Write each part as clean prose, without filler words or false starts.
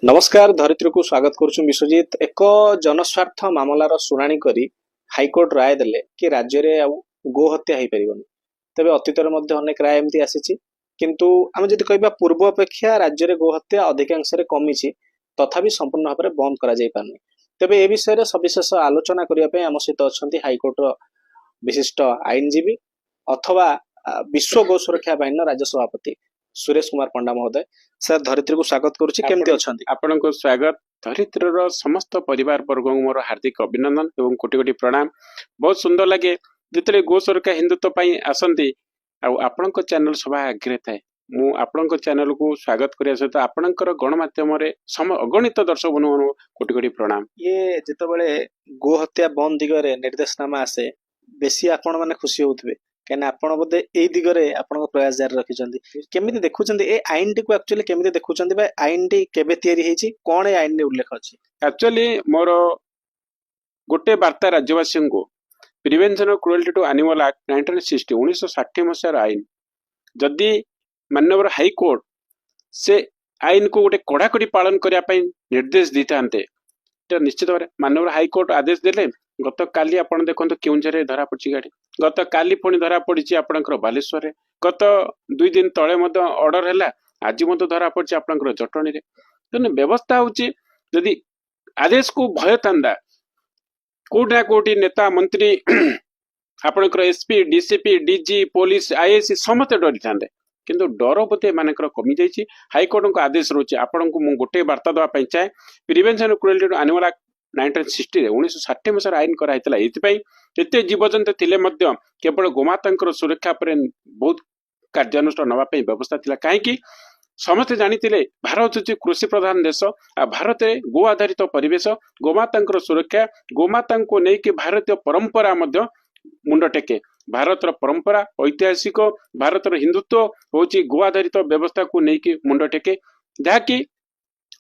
नमस्कार धरित्री को स्वागत करुछु विश्वजीत। एक जनस्वार्थ मामलार शुणाणी करी हाईकोर्ट राय देले कि राज्य रे आउ गो हत्या हो पारिबनी। तेबे अतीतर मध्य अनेक राय एमती आसीछि, किंतु आम जदि कहबा पूर्व अपेक्षा राज्य रे गो हत्या अधिकांश रे कमिछि, तथापि संपूर्ण भाव में बंद करा जाय पारनी। तेबे ए विषय रे सविशेष आलोचना करिया पय आम सहित अछंती हाईकोर्ट रो विशिष्ट आईनजीवी अथवा विश्व गो सुरक्षा बाहिनी राज्य सभापति सुरेश कुमार पंडा महोदय। सर धरित्री को स्वागत करुछि, केमती अछंती? आपण को स्वागत। धरित्रीर समस्त परिवार वर्ग मोर हार्दिक अभिनंदन एवं कोटि कोटि प्रणाम। बहुत सुंदर लगे जिते गो सुरक्षा हिंदुत्व पई आसंती आपण चैनल सभा आगे थाए। मु आपण चैनल को स्वागत करिया सहित आपणकर गणमाध्यम अगणित दर्शक बंधु कोटि कोटि प्रणाम। ये जितेबाला गो हत्या बंद दिगरे निर्देशनामा आसे बेसी आपण माने खुशी होउथबे, कहना आपण बोधे ए दिगरे आपण प्रयास जारी रखिचंदी। केमिति देखुचंदी ए आईन टी को एक्चुअली केमिति देखुचंदी बा आईन टी केबे तयारी हेची, कोन ए आईन रे उल्लेख अछि? एक्चुअली मोर गोटे वार्ता राज्यवासी को prevention of cruelty to animal act 1960 1960 मसीहार आईन जदि माननीय हाईकोर्ट से आईन को गोटे कड़ाकड़ी पालन करने निर्देश दी था तो निश्चित भाव माननीय हाईकोर्ट आदेश देले। गत काली आप देखो केउंझर धरा पड़ी गाड़ी, गत काली पुणी धरा पड़ी आपंकर बालेश्वर, गत 2 दिन तले ऑर्डर है, आज धरा पड़ी आपंकर जटणी रे। तेना व्यवस्था होची जदि आदेश को भय था कोटा कोटी नेता मंत्री आपंकर SP DCP DG police IAC समस्त डरी था, किंतु डर बोधे मानकर कमी जाइए। हाईकोर्ट को आदेश रोचे आपण को मु गोटे वार्ता देवाई चाहे। Prevention of cruelty to animal act 1960 1960 मसीहार आईन कराइला। एते जीवजंतु थिले मध्य केवल गोमाता सुरक्षा पर बहुत कार्यानुष्ठान नापी व्यवस्था थिला। कहीं समस्ते जानी भारत हूँ कृषि प्रधान देश आ भारत में गो आधारित परिवेश, गोमाता सुरक्षा, गोमाता को लेकिन भारतीय परंपरा मुंड टेके। भारतर परंपरा ऐतिहासिक भारतर हिंदुत्व हूँ गो आधारित व्यवस्था को लेकिन मुंड टेके, जहाँकि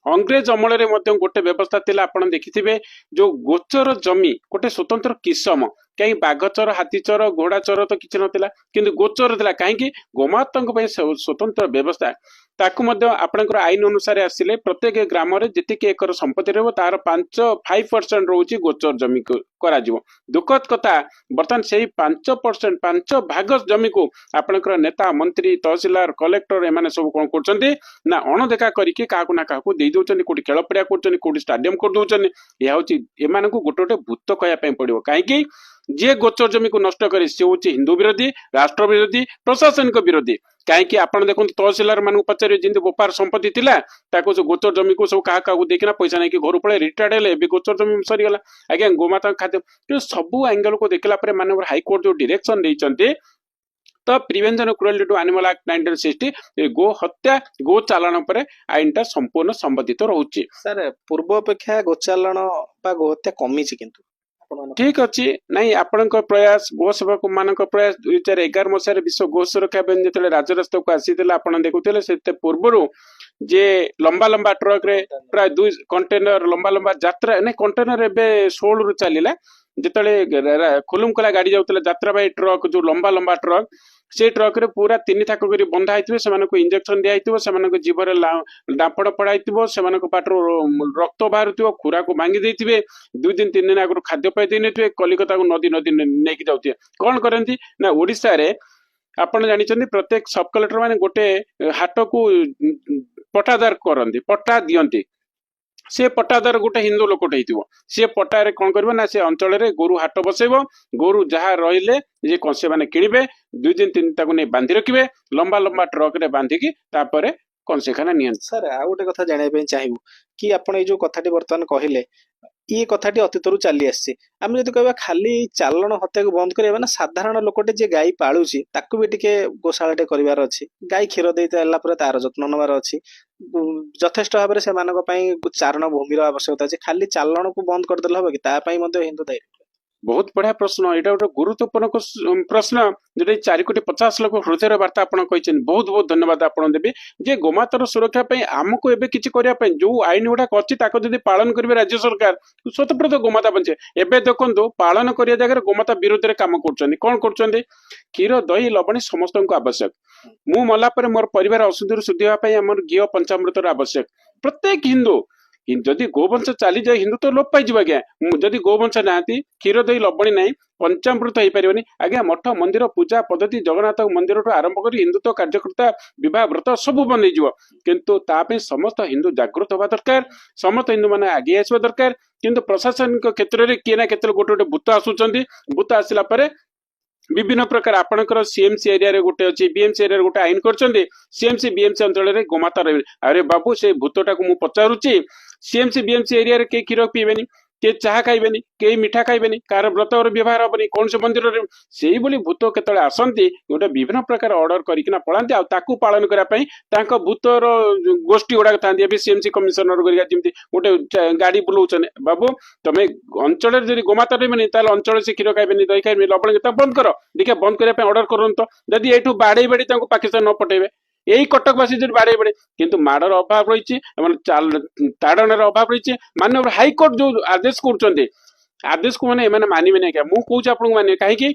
अंग्रेज अमल में गोटे व्यवस्था थिला। आपण देखिथिबे जो गोचर जमी गोटे स्वतंत्र किसम, कहीं बाघचर हाथीचर घोड़ाचर तो किसी नथिला, किंतु गोचर थिला। कहीं गोमाता स्वतंत्र व्यवस्था ताकू आपणकर आईन अनुसार आसिले प्रत्येक ग्राम रे जेतिके एकर संपत्ति रहबो तार 5% रोची गोचर जमी करा जिवो। दुखद कथा बर्तमान से 5% 5 भाग जमी को आपणकर नेता मंत्री तहसीलदार कलेक्टर एमाने सब कोन करचंती ना अणदेखा करिके काकू ना काकू दे दोचंती, कोठी खेल पड़िया करचंती, कोठी स्टेडियम कर दोचंती। या होची एमाने को गोटे गोटे भूत कहया पय पड़िवो। काहेकि जे गोचर जमी को नष्ट करे से होची हिंदू विरोधी, राष्ट्र विरोधी, प्रशासनिक विरोधी। कहीं आप देखो तहसीलदार मान पचारे जमी गोपार संपत्ति थिला ताको गोचर जमी को सब क्या देखना पैसा नहीं घर पड़े रिटायर्ड है गोचर जमी सरीगला। आज्ञा गोमाता खाद्य सब एंगल को देखला माननीय हाईकोर्ट जो डायरेक्शन देइचंती तो prevention of cruelty to animal act 1960 गो हत्या गो चालान पर आईनटा संपूर्ण संबंधित रोचे। सर पूर्व अपेक्षा गो चालान बा गो हत्या कमी किंतु ठीक अच्छी नहीं आपण प्रयास गो सेवक मान प्रयास 2011 मसीह विश्व गो सुरक्षा जो राजरास्ता को आसी देखुले से पूर्व जे लंबा लंबा ट्रक रे प्राय 2 कंटेनर लंबा लंबा यात्रा नहीं कंटेनर एबे 16 रु चलिला जिते खुलुमखला गाड़ी जाऊला यात्राबाही ट्रक जो लंबा लंबा ट्रक से ट्रक रे पूरा 3 थाक कर बंधा होइतिबे, सेमानको इंजेक्शन दिया होइतिबो, सेमानको जीवर डांपड़ पड़ाइतिबो, सेमानको पाटरो रक्त बाहरुतिबो, खुरा को भांगी देइतिबे, 2 दिन 3 दिन आगु खाद्य पाइ देनेतिबे, कलिकता को नदी नदी नेकी जाउतिबे। कोन करंती ना ओडिसा रे आपण जानिचंदी प्रत्येक सब कलेक्टर माने गोटे हाट को पट्टादार करंती, पट्टा दियंती। से पट्टादार गोटे हिंदू लोकटे होइतिबो, से पट्टारे कोन करबो ना से अंचल रे गोरु हाट बसेबो, गोरु जहा रहिले जे कंसे माने किनिबे, 2 दिन 3 ताको ने बांधी रखिबे, लंबा लंबा ट्रक रे बांधी की तापरे कंसे खाना नियन। सर आ गोटे कथा जानिया पे चाहिबो कि आपण ए जो कथाटी वर्तमान कहिले ये कथाटी अतीतरू चली आसी। आम जब कह खाली चालाण हत्या को बंद करा ना साधारण लोकटे जे गाई पालुची ताकू भी टिके गोशाला करार अच्छी, गाई क्षीर दे तार जत्न नबार अच्छी, यथेष्ट भाव में से चारण भूमि आवश्यकता अच्छी। खाली चालाण को बंद करदे हम कि हिंदू दायी? बहुत बढ़िया प्रश्न, यहाँ गोटे गुरुत्वपूर्ण प्रश्न जो 4 कोटी 50 लाख हृदय वार्ता आप बहुत बहुत धन्यवाद आपड़ देवी जे गोमातार सुरक्षा आमको एबे किछि करिया पई जो आईन गुड़ाक अच्छी ताको यदि पालन करेंगे राज्य सरकार स्वतंत्र तो गोमाता बचे। एबे देखो पालन करिया जगह गोमाता विरोध में काम कर क्षीर दही लवणी समस्त को आवश्यक। मु मला पर मोर परिवार अशुद्धि शुद्धि होगा घी पंचामृतर आवश्यक। प्रत्येक हिंदू जदि गोवंश चली जाए हिंदू तो लोप पाई आज्ञा जदि गोवंश ना क्षीर दही लबणी ना पंचामृत हो पारे आज्ञा मठ मंदिर पूजा पद्धति जगन्नाथ मंदिर आरंभ कर हिंदुत्व कार्यकर्ता विवाह व्रत सब बन किंतु तापे समस्त हिंदू जागृत हवा दरकार समस्त हिंदू मैंने आगे आसवा दरकार किंतु प्रशासनिक क्षेत्र में किए ना केत गोटे गोटे भूत आसुच्च भूत आसला विभिन्न प्रकार आपणकर सीएमसी एरिया रे गोटे अच्छी बीएमसी एरिया गोटे आईन कर सीएमसी बीएमसी अंचल में गोमाता रही अरे बाबू से भूतटा को मुझे पचारुची सीएमसी बीएमसी एरिया रे के क्षीर पीबेनी के चाह खाइबेनी के मिठा खाइबेनी कार व्रत व्यवहार हबनी कौन से मंदिर रे से भूत केतले आसंती गोटे विभिन्न प्रकार ऑर्डर करिकिना पळांती आ ताकू पालन करिया पई तांको भूतर गोष्ठी गुडा थांती अभी सीएमसी कमिशनर करिया जेमती गोटे गाड़ी बुलाउछन बाबू तमे अंचल रे जदि गोमाता रेबेनी ताले अंचल से क्षीर खाइबेनी दही खाइबेनी लबण के बंद कर देखिए बंद करिया पई ऑर्डर करन तो जदि एठू बाडे बाडी तांको पाकिस्तान न पठेबे यही कटकवासी जो बाड़े बड़े किंतु माड़र अभाव रही ताड़न अभाव रही माननीय हाईकोर्ट जो आदेश कर आदेश को मैंने मानवे नहीं क्या मुझे आपको माने कहीं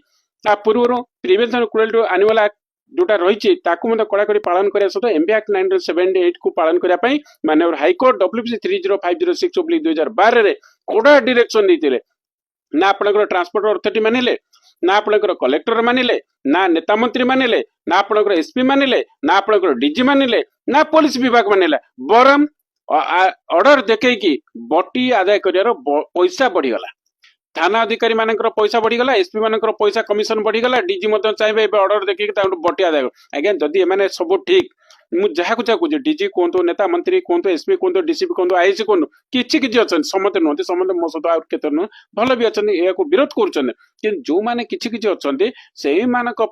पूर्व प्रिवेंशन क्रुएल्टी एनिमल एक्ट जोटा रही कड़ाकड़ी पालन करने सहित एमबी एक्ट 1978 को पालन करने माननीय हाईकोर्ट WBC 3050/2012 कड़ा डायरेक्शन देते ना आपंकर ट्रांसपोर्ट अथॉरिटी मानिले ना आपंकर कलेक्टर मानिले ना नेता मंत्री मानिले ना आपंकर एसपी मानिले ना आपंकर डीजी मानिले ना पुलिस विभाग मानिला बरम ऑर्डर देखी बटी आदाय कर पैसा बढ़ीगला थाना अधिकारी मानकर पैसा बढ़ीगला एसपी मानकर पैसा कमिशन बढ़ीगला डीजी चाहिए ऑर्डर देखिए बटी आदाय आज्ञा जदि एम सब ठीक मुझे चाहूँ डीजी कहतु नेता मंत्री कहतु एसपी कहतु डीसीपी कहतु आईसी कहतु किसी अच्छा समस्त नुहति समस्त मो सहित आउ केत नुह भल भी अच्छा या विरोध कर जो मैंने किसी अच्छा से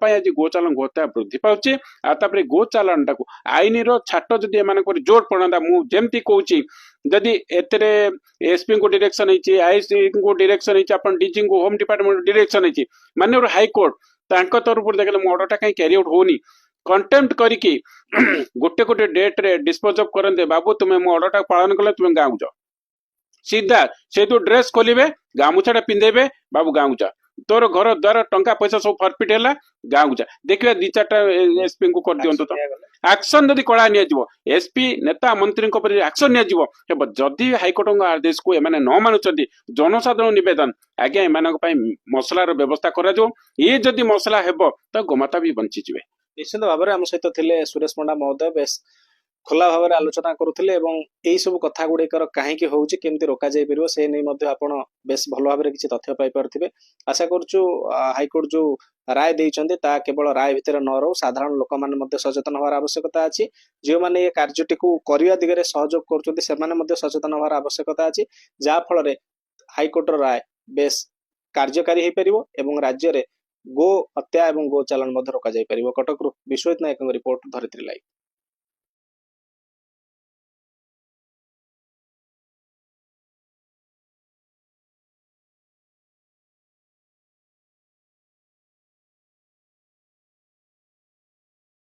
आज गोचालन हत्या वृद्धि पाचे आपर गोचालन टाक आईन छाट जदि एम जोर पड़ा मुझे कहूँ जदि एतरे एसपी को डायरेक्शन है आईसी को डायरेक्शन है डीजी को होम डिपार्टमेंट डायरेक्शन है माननीय हाईकोर्ट तरफ देखले मो ऑर्डर कहीं कैरी आउट होनी कंटेम्प्ट करिकी गोटे गोटे डेट रे डिस्पोज ऑफ करते बाबू तुम्हें मो ऑर्डर पालन कले तुम्हें गाँव जाओ सीधा से तो ड्रेस खोलिबे गामुछाटा पिंधेबे बाबू गाँव जा तोर घर द्वार टंका पैसा सब फरफिट है गाँव जा देखिए 2-4टा एसपी को कर दिंतु तो एक्शन जदि कड़ा एसपी नेता मंत्री एक्शन जदि हाईकोर्ट आदेश को एम न मानुंट जनसाधारण निवेदन आज्ञा एम मसलार व्यवस्था करा ये जदि मसला हेब तो गोमाता भी बंचीजे निश्चित भाव में आम सहित थे सुरेश पंडा महोदय बेस खोला भाव में आलोचना करुले यही सब कथा गुड़िकर कहीं होची केमती रोका जाई परिबो से नहीं आपण बेस भल भाव में किसी तथ्य पाई पारथिबे आशा करूछु हाईकोर्ट जो राय देइचंदे ता केवल राय भितर न रहो साधारण लोक माने सचेतन होवार आवश्यकता अछि जो माने ये कार्यटी को करिया दिगरे सहयोग करचोंते से माने सचेतन होवार आवश्यकता अछि जा फल रे हाईकोर्ट राय बेस कार्यकारी हो पारिबो एवं राज्य रे गो हत्या एवं गो चालान रोक जाई परिबो कटक विश्वजित नायक रिपोर्ट धरित्री लाइव।